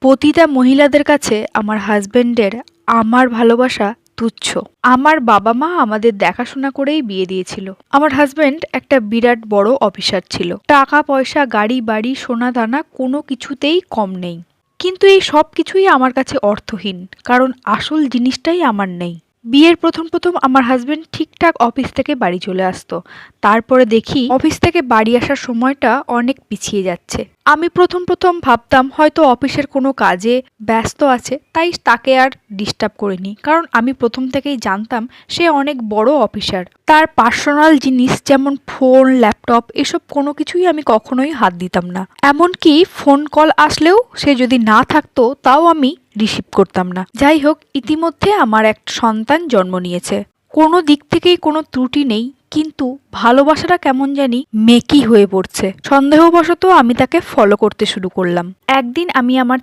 পতিতা মহিলাদের কাছে আমার হাজবেন্ডের আমার ভালোবাসা তুচ্ছ। আমার বাবা মা আমাদের দেখাশোনা করেই বিয়ে দিয়েছিল। আমার হাজবেন্ড একটা বিরাট বড় অফিসার ছিল। টাকা পয়সা, গাড়ি বাড়ি, সোনা দানা কোনো কিছুতেই কম নেই। কিন্তু এই সব কিছুই আমার কাছে অর্থহীন, কারণ আসল জিনিসটাই আমার নেই। বিয়ের প্রথম প্রথম আমার হাজবেন্ড ঠিকঠাক অফিস থেকে বাড়ি চলে আসতো। তারপরে দেখি অফিস থেকে বাড়ি আসার সময়টা অনেক পিছিয়ে যাচ্ছে। আমি প্রথম প্রথম ভাবতাম হয়তো অফিসের কোনো কাজে ব্যস্ত আছে, তাই তাকে আর ডিস্টার্ব করিনি, কারণ আমি প্রথম থেকেই জানতাম সে অনেক বড় অফিসার। তার পার্সোনাল জিনিস যেমন ফোন, ল্যাপটপ এসব কোনো কিছুই আমি কখনোই হাত দিতাম না। এমনকি ফোন কল আসলেও সে যদি না থাকতো তাও আমি রিসিভ করতাম না। যাই হোক, ইতিমধ্যে আমার এক সন্তান জন্ম নিয়েছে। কোনো দিক থেকেই কোনো ত্রুটি নেই, কিন্তু ভালোবাসাটা কেমন জানি মেকি হয়ে পড়ছে। সন্দেহবশত আমি তাকে ফলো করতে শুরু করলাম। একদিন আমি আমার